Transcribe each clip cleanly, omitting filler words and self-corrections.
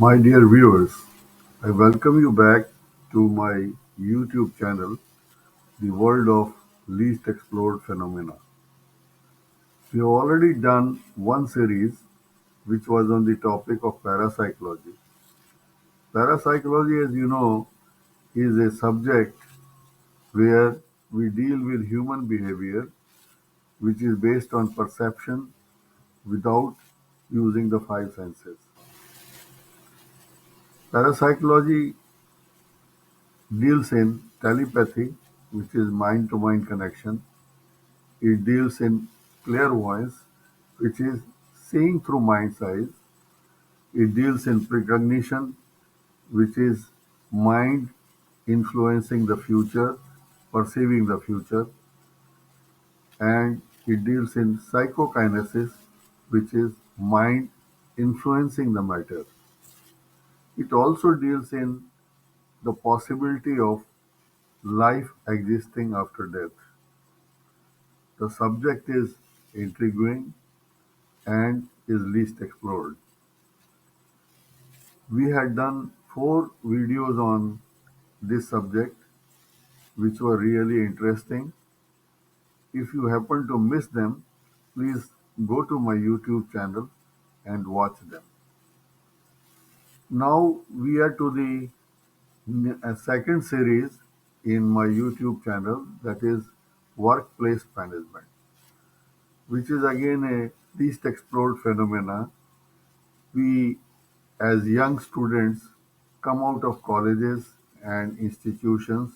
My dear viewers, I welcome you back to my YouTube channel, The World of Least Explored Phenomena. We have already done one series which was on the topic of parapsychology. Parapsychology, as you know, is a subject where we deal with human behavior which is based on perception without using the five senses. Parapsychology deals in telepathy, which is mind to mind connection. It deals in clairvoyance, which is seeing through mind's eyes. It deals in precognition, which is mind influencing the future, perceiving the future. And it deals in psychokinesis, which is mind influencing the matter. It also deals in the possibility of life existing after death. The subject is intriguing and is least explored. We had done 4 videos on this subject, which were really interesting. If you happen to miss them, please go to my YouTube channel and watch them. Now we are to the second series in my YouTube channel, that is workplace management, which is again a least explored phenomena. We, as young students, come out of colleges and institutions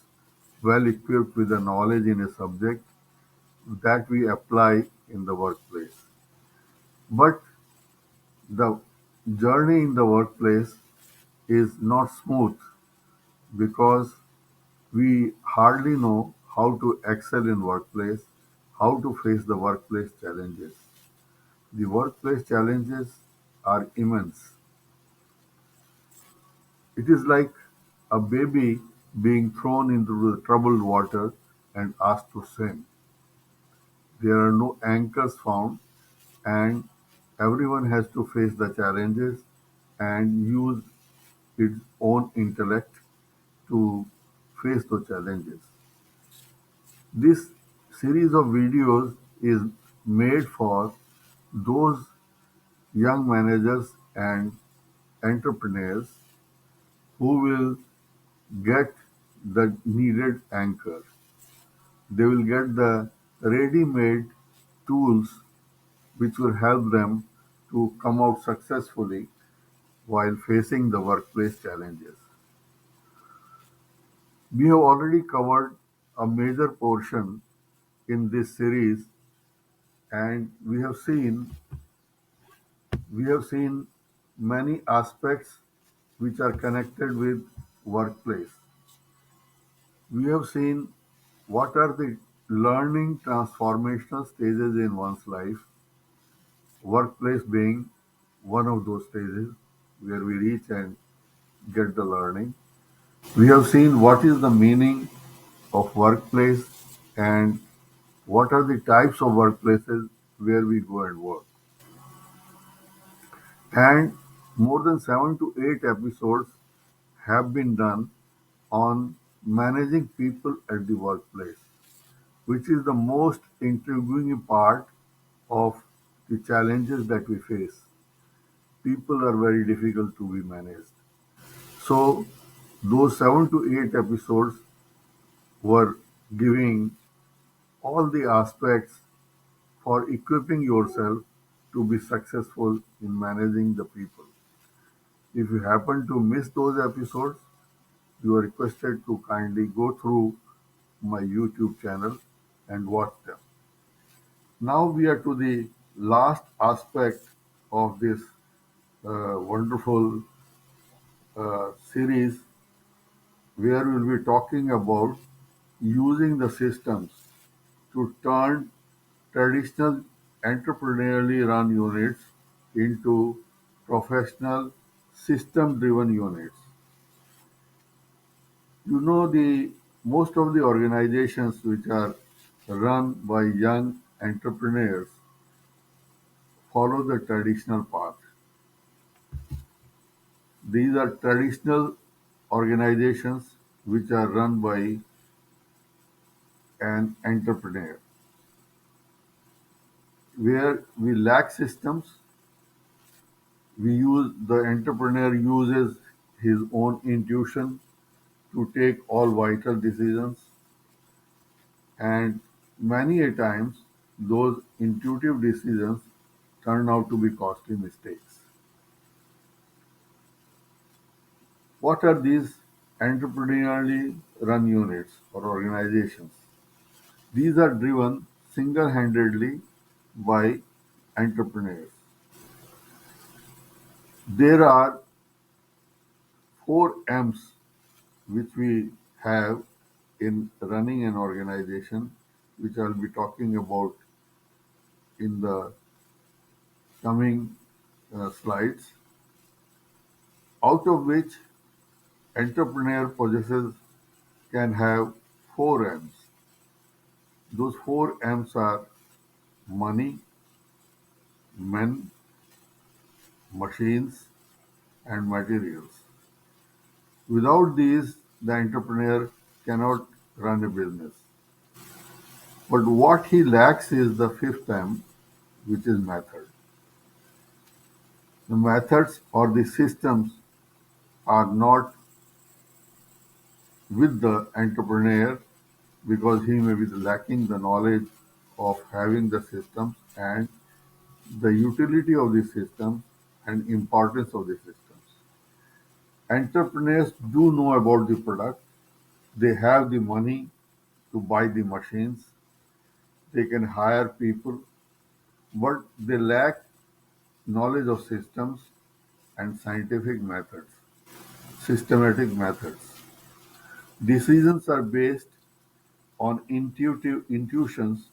well equipped with the knowledge in a subject that we apply in the workplace. But the journey in the workplace is not smooth because we hardly know how to excel in workplace, how to face the workplace challenges. The workplace challenges are immense. It is like a baby being thrown into the troubled water and asked to swim. There are no anchors found, and everyone has to face the challenges and use its own intellect to face the challenges. This series of videos is made for those young managers and entrepreneurs who will get the needed anchor. They will get the ready-made tools which will help them to come out successfully while facing the workplace challenges. We have already covered a major portion in this series, and we have seen many aspects which are connected with workplace. We have seen what are the learning transformational stages in one's life, workplace being one of those stages where we reach and get the learning. We have seen what is the meaning of workplace and what are the types of workplaces where we go and work. And more than 7 to 8 episodes have been done on managing people at the workplace, which is the most intriguing part of the challenges that we face. People are very difficult to be managed. So, those 7 to 8 episodes were giving all the aspects for equipping yourself to be successful in managing the people. If you happen to miss those episodes, you are requested to kindly go through my YouTube channel and watch them. Now we are to the last aspect of this wonderful series where we'll be talking about using the systems to turn traditional entrepreneurially run units into professional system driven units. You know, the most of the organizations which are run by young entrepreneurs follow the traditional path. These are traditional organizations which are run by an entrepreneur. Where we lack systems, the entrepreneur uses his own intuition to take all vital decisions, and many a times those intuitive decisions turn out to be costly mistakes. What are these entrepreneurially run units or organizations? These are driven single-handedly by entrepreneurs. There are four M's which we have in running an organization, which I'll be talking about in the coming slides, out of which entrepreneur possesses can have four M's. Those four M's are money, men, machines, and materials. Without these, the entrepreneur cannot run a business. But what he lacks is the fifth M, which is method. The methods or the systems are not with the entrepreneur because he may be lacking the knowledge of having the systems and the utility of the system and importance of the systems. Entrepreneurs do know about the product, they have the money to buy the machines, they can hire people, but they lack knowledge of systems and scientific methods, systematic methods. Decisions are based on intuitions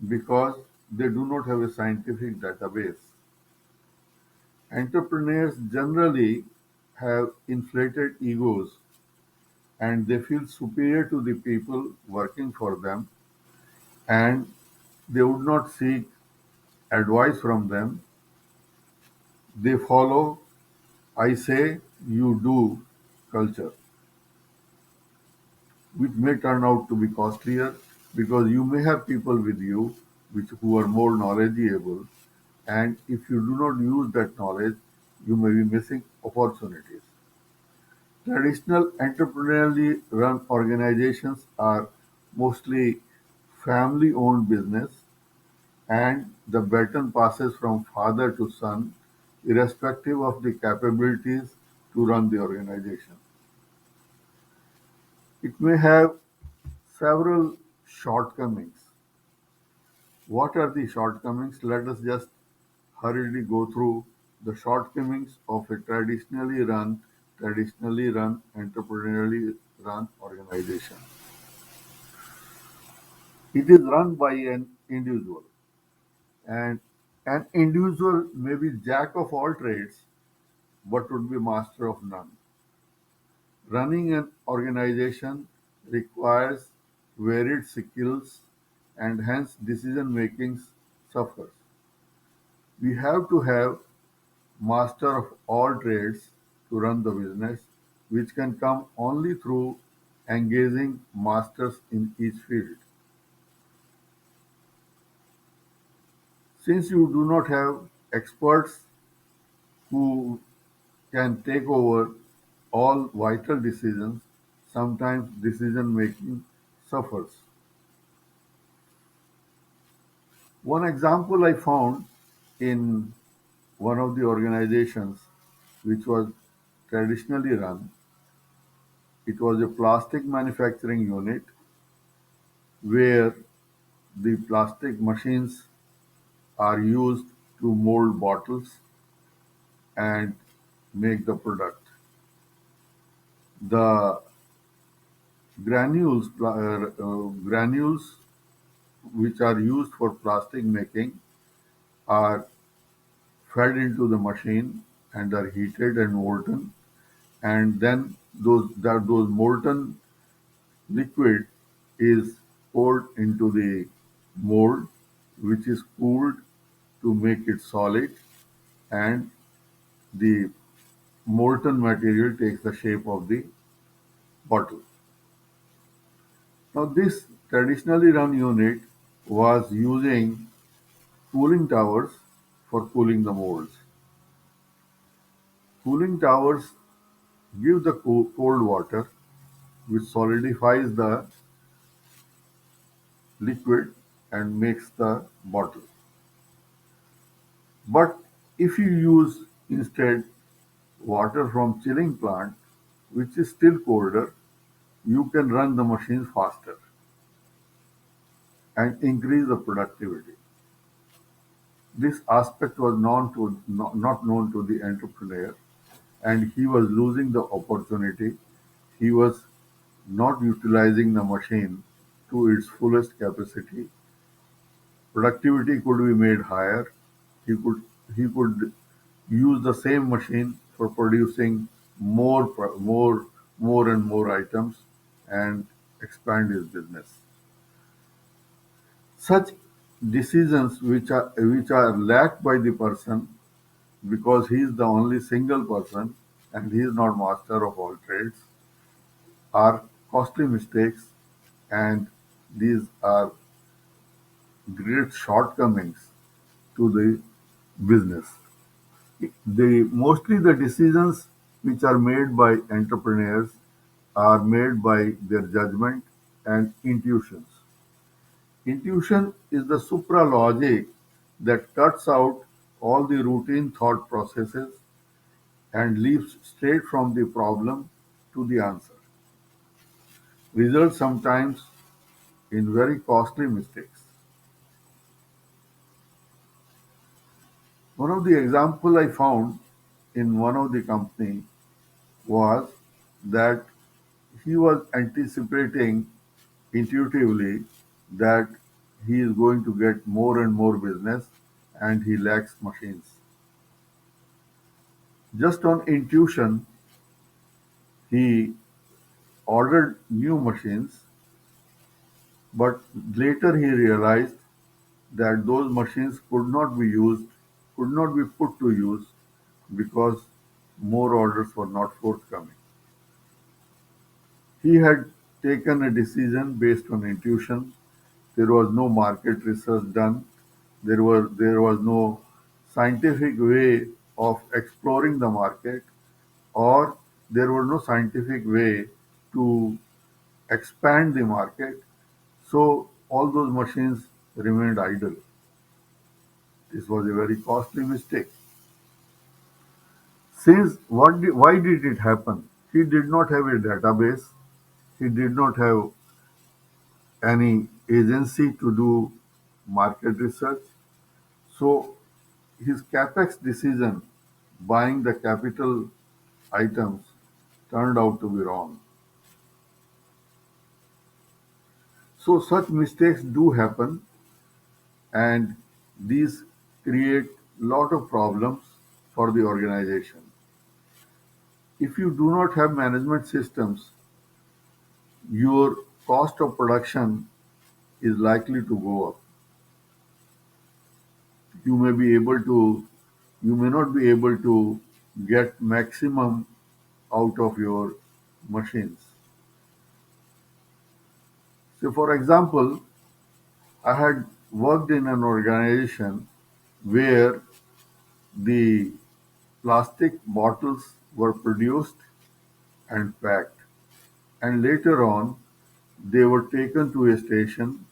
because they do not have a scientific database. Entrepreneurs generally have inflated egos and they feel superior to the people working for them, and they would not seek advice from them. They follow I say, you do culture, which may turn out to be costlier because you may have people with you who are more knowledgeable, and if you do not use that knowledge, you may be missing opportunities. Traditional entrepreneurially run organizations are mostly family owned business, and the baton passes from father to son irrespective of the capabilities to run the organization. It may have several shortcomings. What are the shortcomings? Let us just hurriedly go through the shortcomings of a traditionally run, entrepreneurially run organization. It is run by an individual, and an individual may be jack of all trades but would be master of none. Running an organization requires varied skills and hence decision making suffers. We have to have master of all trades to run the business, which can come only through engaging masters in each field. Since you do not have experts who can take over all vital decisions, sometimes decision making suffers. One example I found in one of the organizations which was traditionally run, it was a plastic manufacturing unit where the plastic machines are used to mold bottles and make the product. The granules which are used for plastic making are fed into the machine and are heated and molten, and then those molten liquid is poured into the mold, which is cooled to make it solid, and the molten material takes the shape of the bottle. Now, this traditionally run unit was using cooling towers for cooling the molds. Cooling towers give the cold water which solidifies the liquid and makes the bottle. But if you use instead water from chilling plant, which is still colder, you can run the machines faster and increase the productivity. This aspect was not known to the entrepreneur, and he was losing the opportunity. He was not utilizing the machine to its fullest capacity. Productivity could be made higher. He could he could use the same machine for producing more and more items and expand his business. Such decisions which are lacked by the person because he is the only single person and he is not master of all trades are costly mistakes, and these are great shortcomings to the business. Mostly the decisions which are made by entrepreneurs are made by their judgment and intuitions. Intuition is the supra logic that cuts out all the routine thought processes and leaps straight from the problem to the answer, results sometimes in very costly mistakes. One of the example I found in one of the company was that he was anticipating intuitively that he is going to get more and more business and he lacks machines. Just on intuition, he ordered new machines, but later he realized that those machines could not be put to use because more orders were not forthcoming. He had taken a decision based on intuition. There was no market research done. There was no scientific way of exploring the market, or there was no scientific way to expand the market. So all those machines remained idle. This was a very costly mistake. Why did it happen? He did not have a database. He did not have any agency to do market research. So his capex decision, buying the capital items, turned out to be wrong. So such mistakes do happen, and these create lot of problems for the organization. If you do not have management systems, your cost of production is likely to go up. You may be able to, you may not be able to get maximum out of your machines. So, for example, I had worked in an organization where the plastic bottles were produced and packed, and later on they were taken to a station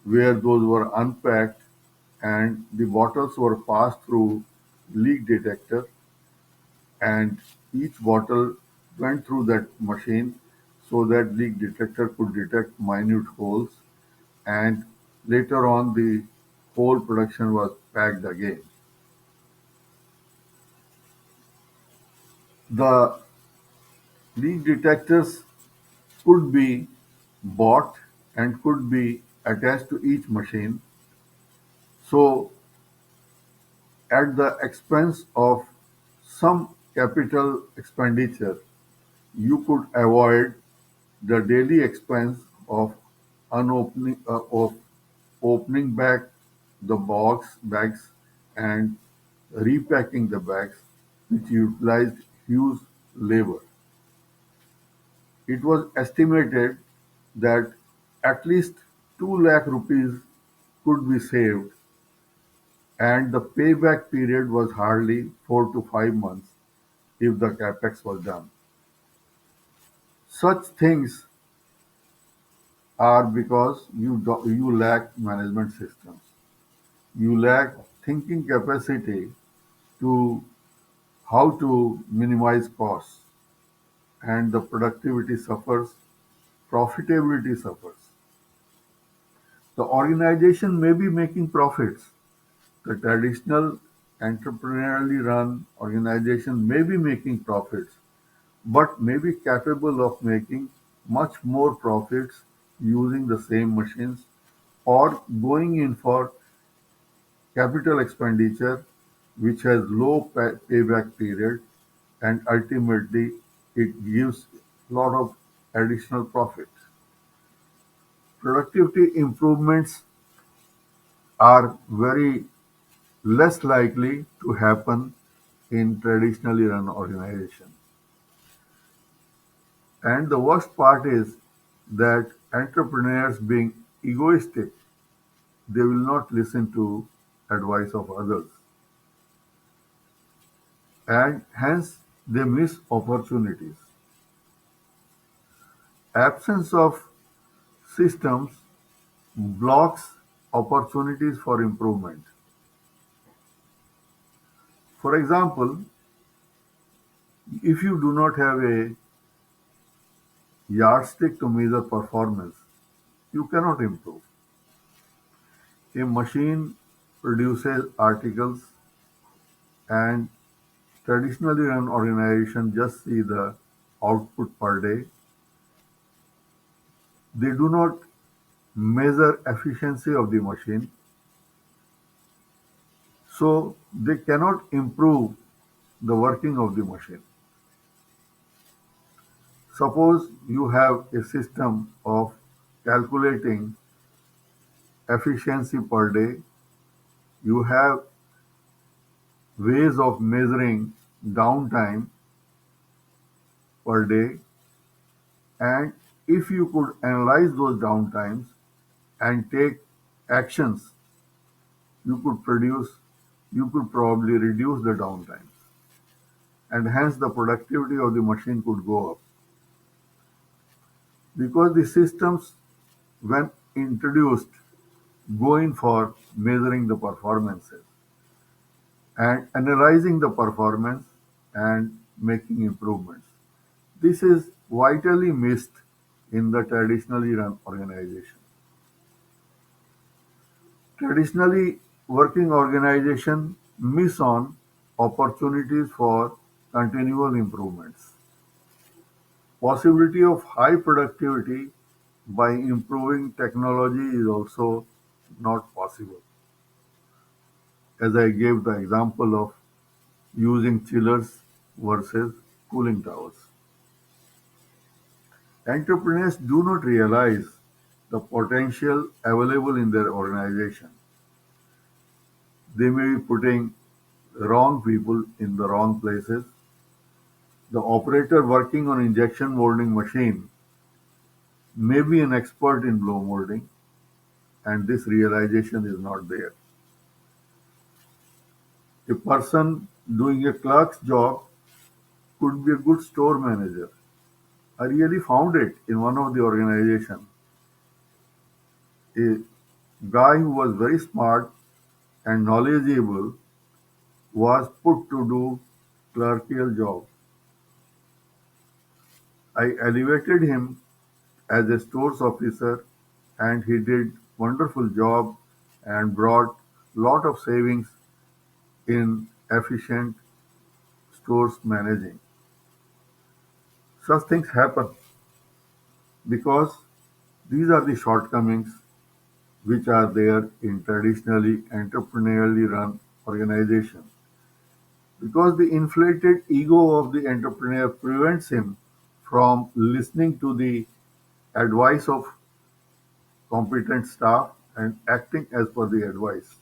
where those were unpacked and the bottles were passed through leak detector, and each bottle went through that machine so that leak detector could detect minute holes, and later on the whole production was packed again. The leak detectors could be bought and could be attached to each machine. So at the expense of some capital expenditure, you could avoid the daily expense of of opening back the bags and repacking the bags, which utilized use labor. It was estimated that at least 2 lakh rupees could be saved, and the payback period was hardly 4 to 5 months if the capex was done. Such things are because you lack management systems. You lack thinking capacity to how to minimize costs, and the productivity suffers, profitability suffers. The organization may be making profits. The traditional entrepreneurially run organization may be making profits, but may be capable of making much more profits using the same machines or going in for capital expenditure which has low payback period, and ultimately it gives a lot of additional profit. Productivity improvements are very less likely to happen in traditionally run organization. And the worst part is that entrepreneurs being egoistic, they will not listen to advice of others, and hence they miss opportunities. Absence of systems blocks opportunities for improvement. For example, if you do not have a yardstick to measure performance, you cannot improve. A machine produces articles, and traditionally run organizations just see the output per day. They do not measure efficiency of the machine, so they cannot improve the working of the machine. Suppose you have a system of calculating efficiency per day, you have ways of measuring downtime per day, and if you could analyze those downtimes and take actions, you could produce, you could probably reduce the downtime, and hence the productivity of the machine could go up. Because the systems, when introduced, go in for measuring the performances and analyzing the performance and making improvements. This is vitally missed in the traditionally run organization. Traditionally working organization miss on opportunities for continual improvements. Possibility of high productivity by improving technology is also not possible. As I gave the example of using chillers versus cooling towers. Entrepreneurs do not realize the potential available in their organization. They may be putting wrong people in the wrong places. The operator working on injection molding machine may be an expert in blow molding, and this realization is not there. A person doing a clerk's job could be a good store manager. I really found it in one of the organization. A guy who was very smart and knowledgeable was put to do clerical job. I elevated him as a stores officer, and he did wonderful job and brought lot of savings in efficient stores managing. Such things happen because these are the shortcomings which are there in traditionally entrepreneurially run organizations. Because the inflated ego of the entrepreneur prevents him from listening to the advice of competent staff and acting as per the advice.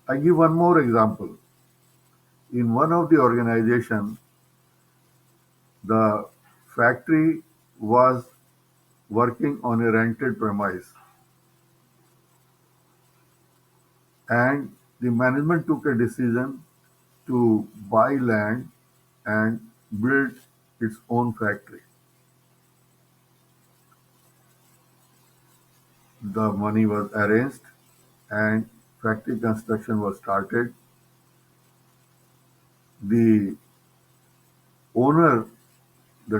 I give one more example. In one of the organization, the factory was working on a rented premise, and the management took a decision to buy land and build its own factory. The money was arranged and factory construction was started. The owner, the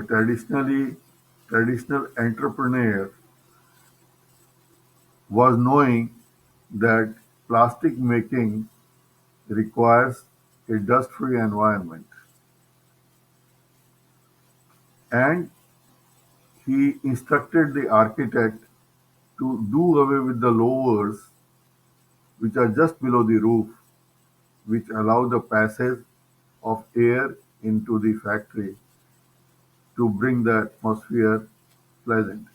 traditional entrepreneur, was knowing that plastic making requires a dust-free environment, and he instructed the architect to do away with the lowers which are just below the roof, which allow the passage of air into the factory to bring the atmosphere pleasant.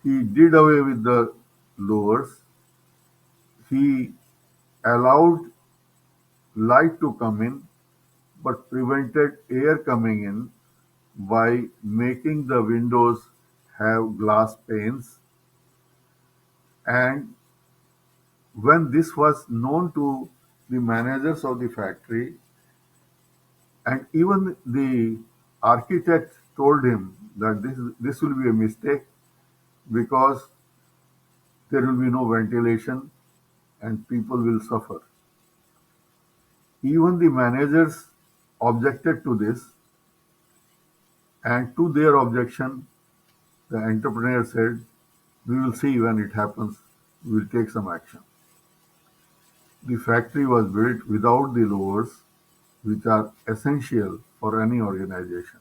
He did away with the lowers. He allowed light to come in, but prevented air coming in by making the windows have glass panes. And when this was known to the managers of the factory, and even the architect told him that this will be a mistake because there will be no ventilation and people will suffer. Even the managers objected to this, and to their objection, the entrepreneur said, "We will see when it happens, we will take some action." The factory was built without the lowers, which are essential for any organization.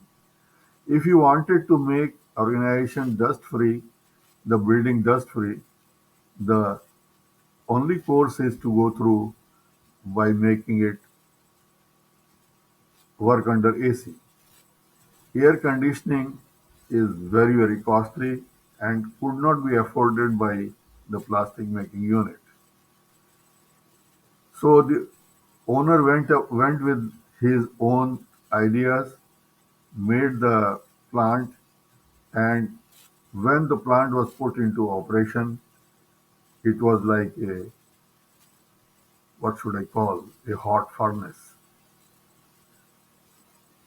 If you wanted to make organization dust free, the building dust free, the only course is to go through by making it work under AC. Air conditioning is very costly and could not be afforded by the plastic making unit. So the owner went with his own ideas, made the plant, and when the plant was put into operation, it was like a, what should I call, a hot furnace.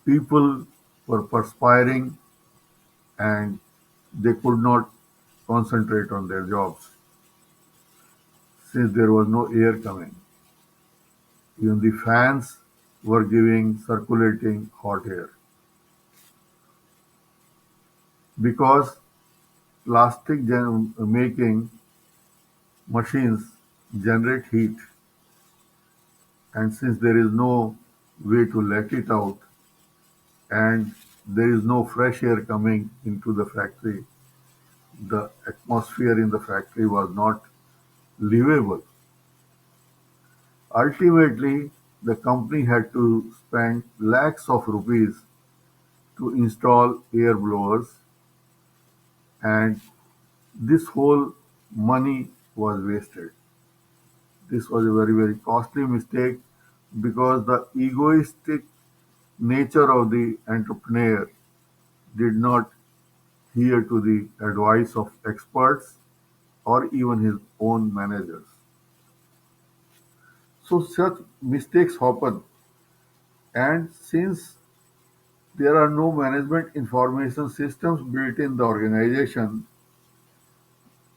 People were perspiring and they could not concentrate on their jobs since there was no air coming. Even the fans were giving circulating hot air because plastic making machines generate heat, and since there is no way to let it out and there is no fresh air coming into the factory, the atmosphere in the factory was not livable. Ultimately, the company had to spend lakhs of rupees to install air blowers, and this whole money was wasted. This was a very costly mistake because the egoistic nature of the entrepreneur did not hear to the advice of experts or even his own managers. So such mistakes happen, and since there are no management information systems built in the organization,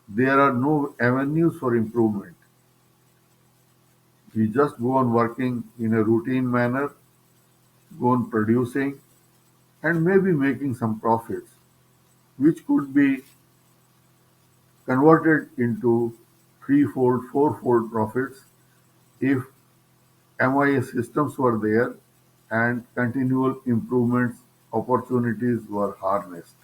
there are no avenues for improvement. We just go on working in a routine manner, go on producing, and maybe making some profits, which could be converted into threefold, fourfold profits if MIS systems were there and continual improvements opportunities were harnessed.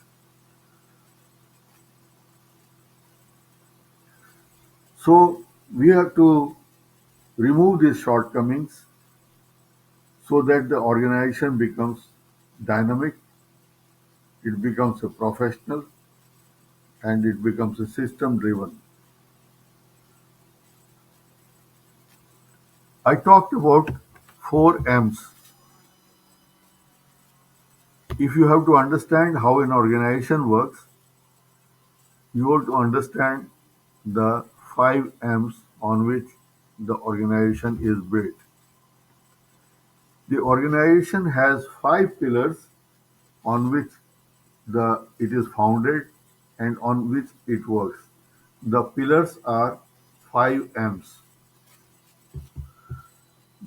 So we have to remove these shortcomings so that the organization becomes dynamic, it becomes a professional, and it becomes a system driven. I talked about Four M's. If you have to understand how an organization works, you have to understand the five M's on which the organization is built. The organization has five pillars on which it is founded and on which it works. The pillars are five M's.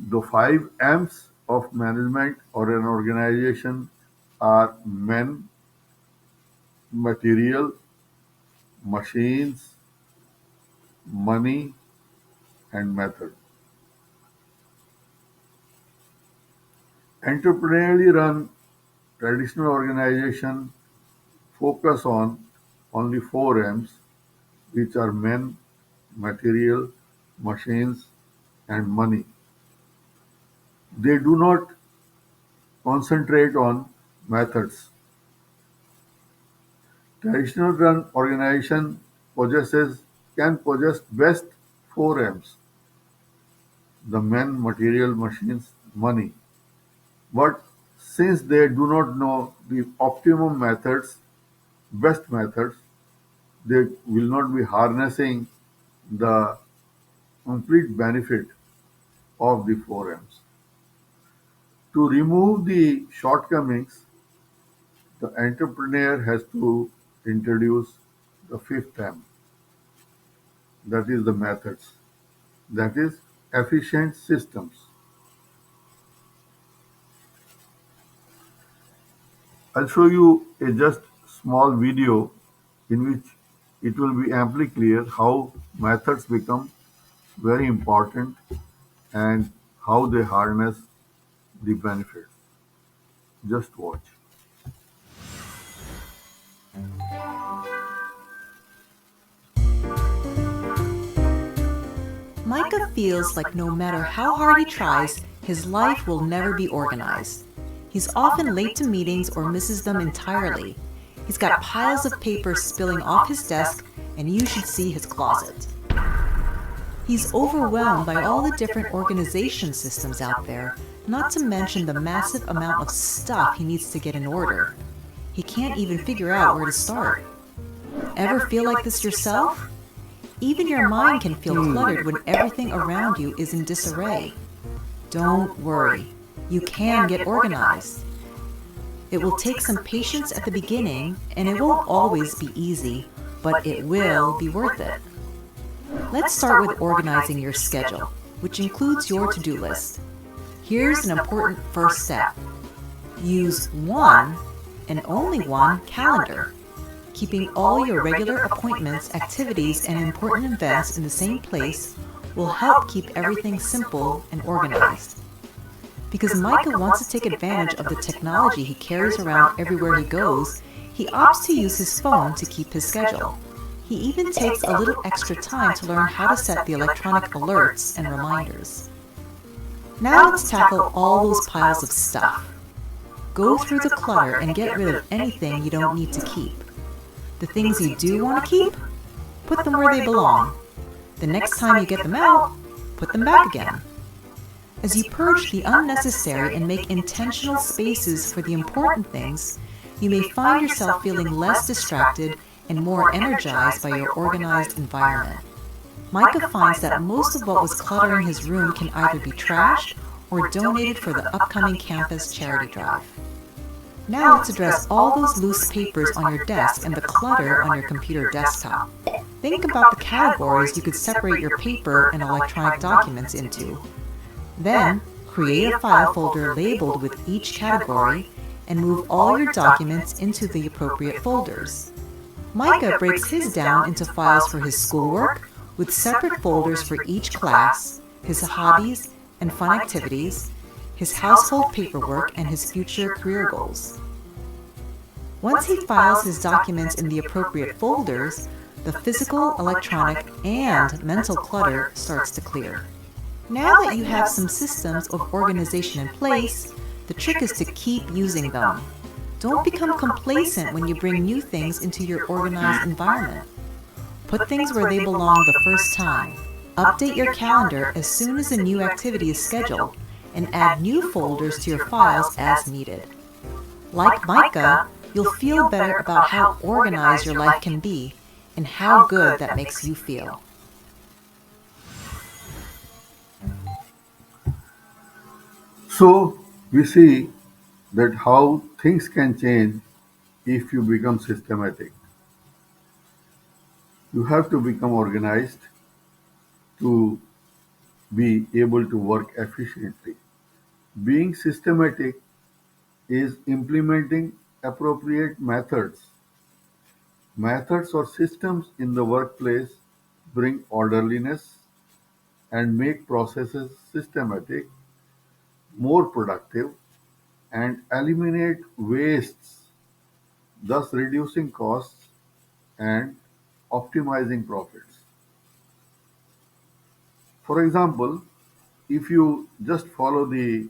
The five M's of management or an organization are men, material, machines, money, and method. Entrepreneurially run traditional organizations focus on only four M's, which are men, material, machines, and money. They do not concentrate on methods. Traditional run organization can possess best four M's: the men, material, machines, money. But since they do not know the optimum methods, best methods, they will not be harnessing the complete benefit of the four M's. To remove the shortcomings, the entrepreneur has to introduce the fifth M, that is the methods, that is efficient systems. I'll show you a just small video in which it will be amply clear how methods become very important and how they harness the benefits. Just watch. Micah feels like no matter how hard he tries, his life will never be organized. He's often late to meetings or misses them entirely. He's got piles of paper spilling off his desk, and you should see his closet. He's overwhelmed by all the different organization systems out there, not to mention the massive amount of stuff he needs to get in order. He can't even figure out where to start. Ever feel like this yourself? Even your mind can feel cluttered when everything around you is in disarray. Don't worry, you can get organized. It will take some patience at the beginning, and it won't always be easy, but it will be worth it. Let's start with organizing your schedule, which includes your to-do list. Here's an important first step. Use one, and only one, calendar. Keeping all your regular appointments, activities, and important events in the same place will help keep everything simple and organized. Because Micah wants to take advantage of the technology he carries around everywhere he goes, he opts to use his phone to keep his schedule. He even takes a little extra time to learn how to set the electronic alerts and reminders. Now let's tackle all those piles of stuff. Go through the clutter and get rid of anything you don't need to keep. The things you do want to keep, put them where they belong. The next time you get them out, put them back again. As you purge the unnecessary and make intentional spaces for the important things, you may find yourself feeling less distracted and more energized by your organized environment. Micah finds that most of what was cluttering his room can either be trashed or donated for the upcoming campus charity drive. Now let's address all those loose papers on your desk and the clutter on your computer desktop. Think about the categories you could separate your paper and electronic documents into. Then, create a file folder labeled with each category and move all your documents into the appropriate folders. Micah breaks his down into files for his schoolwork, with separate folders for each class, his hobbies and fun activities, his household paperwork, and his future career goals. Once he files his documents in the appropriate folders, the physical, electronic, and mental clutter starts to clear. Now that you have some systems of organization in place, the trick is to keep using them. Don't become complacent when you bring new things into your organized environment. Put things where they belong the first time. Update your calendar as soon as a new activity is scheduled, and add new folders to your files as needed. Like Micah, you'll feel better about how organized your life can be and how good that makes you feel. So we see that how things can change if you become systematic. You have to become organized to be able to work efficiently. Being systematic is implementing appropriate methods or systems in the workplace bring orderliness and make processes systematic, more productive, and eliminate wastes, thus reducing costs and optimizing profits. For example, if you just follow the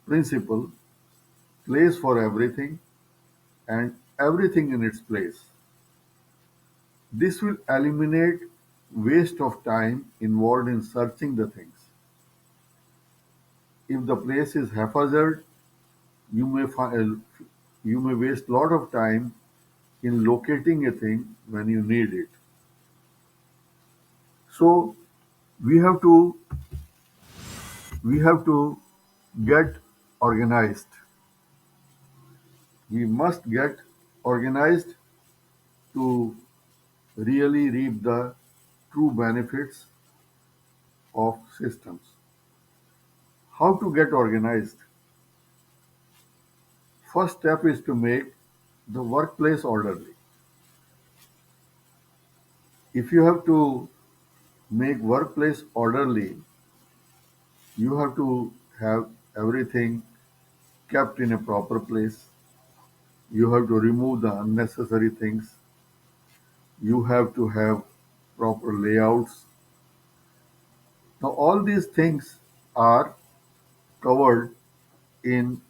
principle place for everything and everything in its place, this will eliminate waste of time involved in searching the things. If the place is haphazard, you may you may waste a lot of time in locating a thing when you need it. So we have to we have to get organized. We must get organized to really reap the true benefits of systems. How to get organized? First step is to make the workplace orderly. If you have to make workplace orderly, you have to have everything kept in a proper place. You have to remove the unnecessary things. You have to have proper layouts. Now, all these things are covered in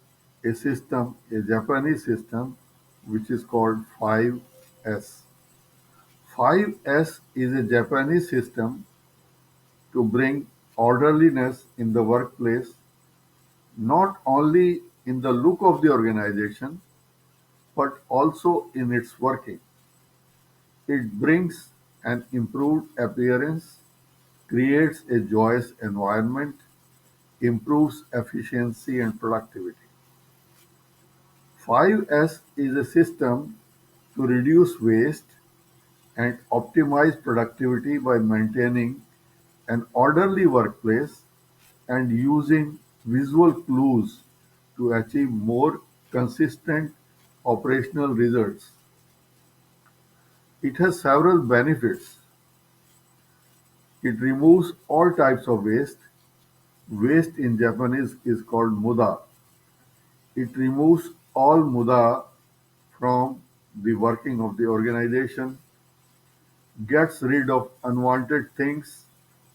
a system, a Japanese system, which is called 5S. 5S is a Japanese system to bring orderliness in the workplace, not only in the look of the organization, but also in its working. It brings an improved appearance, creates a joyous environment, improves efficiency and productivity. 5S is a system to reduce waste and optimize productivity by maintaining an orderly workplace and using visual clues to achieve more consistent operational results. It has several benefits. It removes all types of waste. Waste in Japanese is called muda. It removes all muda from the working of the organization, gets rid of unwanted things,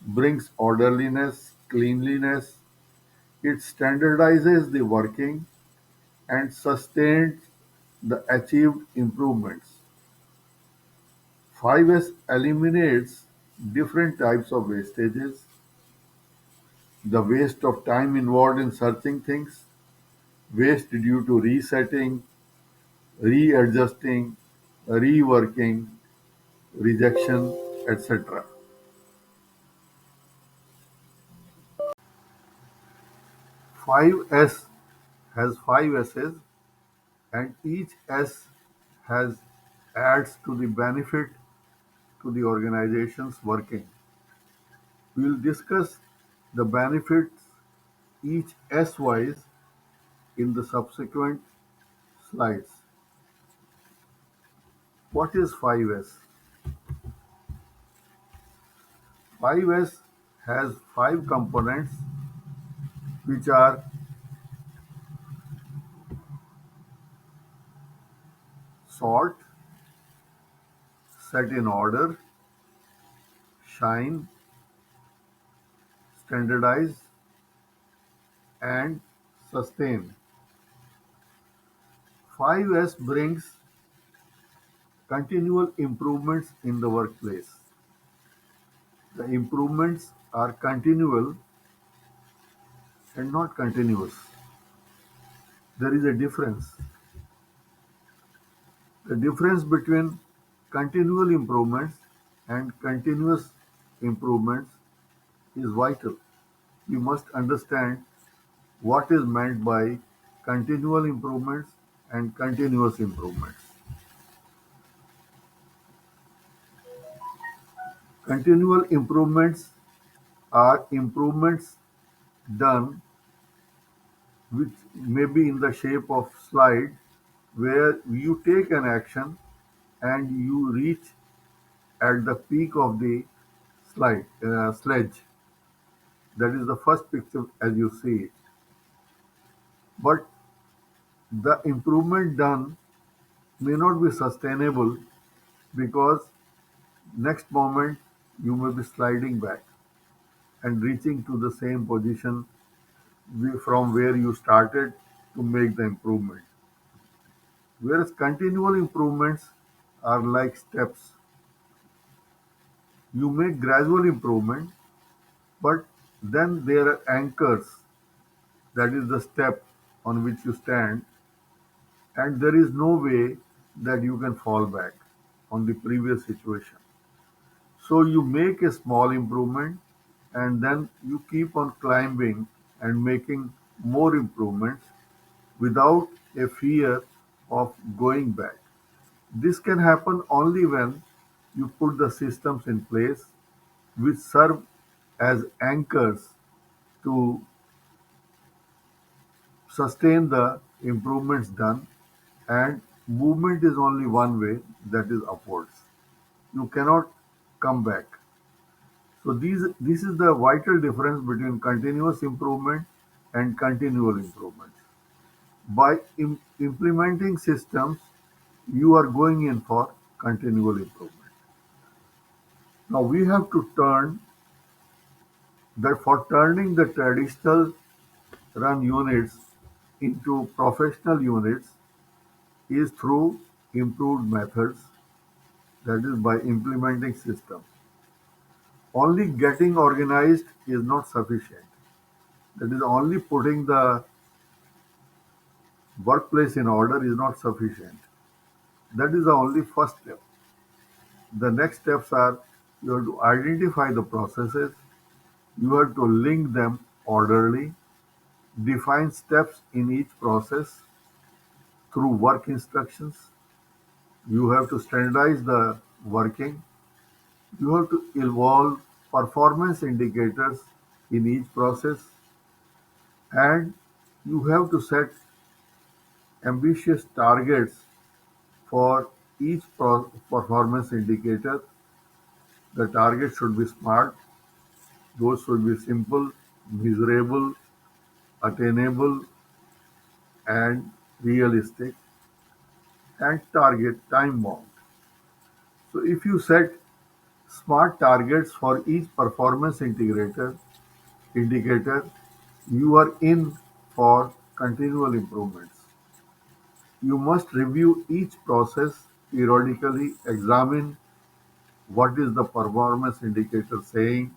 brings orderliness, cleanliness. It standardizes the working and sustains the achieved improvements. 5S eliminates different types of wastages, the waste of time involved in searching things, waste due to resetting, readjusting, reworking, rejection, etc. 5S has 5 S's and each S has adds to the benefit to the organization's working. We will discuss the benefits each S wise in the subsequent slides. What is 5S? 5S has 5 components which are sort, set in order, shine, standardize, and sustain. 5S brings continual improvements in the workplace. The improvements are continual and not continuous. There is a difference. The difference between continual improvements and continuous improvements is vital. We must understand what is meant by continual improvements and continuous improvements. Continual improvements are improvements done which may be in the shape of slide where you take an action and you reach at the peak of the sledge. That is the first picture as you see it. But the improvement done may not be sustainable because next moment you may be sliding back and reaching to the same position from where you started to make the improvement. Whereas continual improvements are like steps. You make gradual improvement, but then there are anchors, that is the step on which you stand, and there is no way that you can fall back on the previous situation. So you make a small improvement and then you keep on climbing and making more improvements without a fear of going back. This can happen only when you put the systems in place which serve as anchors to sustain the improvements done, and movement is only one way, that is upwards. You cannot come back. So this is the vital difference between continuous improvement and continual improvement. By implementing systems, you are going in for continual improvement. Now we have to turn that for turning the traditional run units into professional units is through improved methods, that is by implementing systems. Only getting organized is not sufficient. That is only putting the workplace in order is not sufficient. That is the only first step. The next steps are you have to identify the processes, you have to link them orderly, define steps in each process through work instructions, you have to standardize the working, you have to involve performance indicators in each process, and you have to set ambitious targets for each performance indicator. The target should be SMART, those should be simple, measurable, attainable, and realistic, and target time bound. So if you set SMART targets for each performance indicator, you are in for continual improvements. You must review each process periodically, examine what is the performance indicator saying,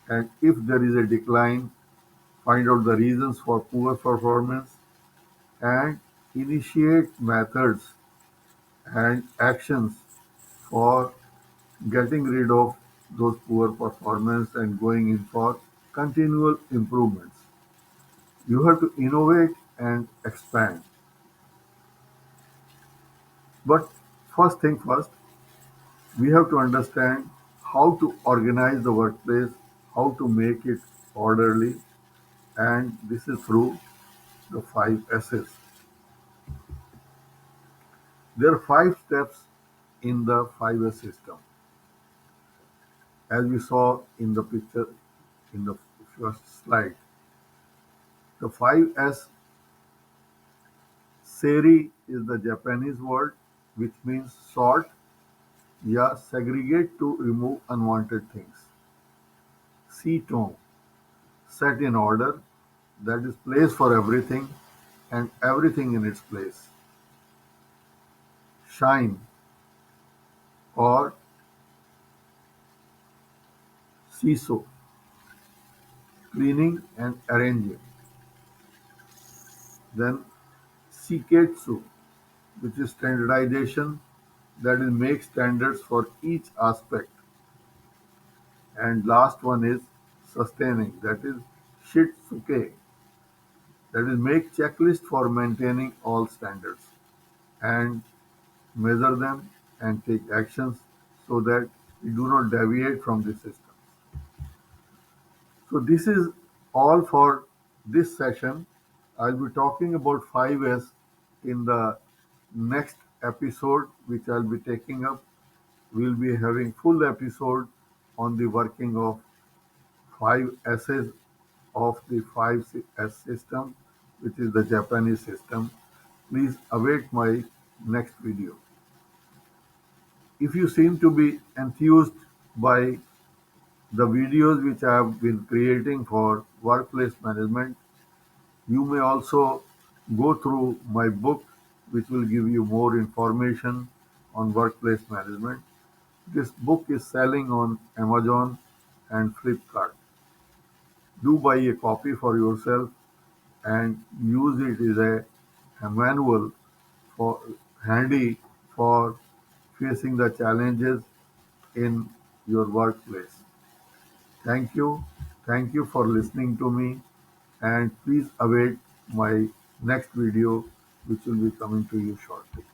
and if there is a decline, find out the reasons for poor performance, and initiate methods and actions for getting rid of those poor performance and going in for continual improvements. You have to innovate and expand. But first thing first, we have to understand how to organize the workplace, how to make it orderly, and this is through the five S's. There are five steps in the 5S system, as we saw in the picture in the first slide. The 5S, Seri is the Japanese word which means sort, या segregate to remove unwanted things. C-tone, set in order, that is place for everything and everything in its place. Shine or seesaw, cleaning and arranging. Then Shiketsu, which is standardization, that is make standards for each aspect. And last one is sustaining, that is Shitsuke, that is make checklist for maintaining all standards and measure them and take actions so that we do not deviate from the system. So this is all for this session. I'll be talking about 5S in the next episode, which I'll be taking up. We'll be having full episode on the working of 5 S's of the 5S system, which is the Japanese system. Please await my next video. If you seem to be enthused by the videos which I have been creating for workplace management, you may also go through my book, which will give you more information on workplace management. This book is selling on Amazon and Flipkart. Do buy a copy for yourself and use it as a manual for handy for facing the challenges in your workplace. Thank you. Thank you for listening to me, and please await my next video, which will be coming to you shortly.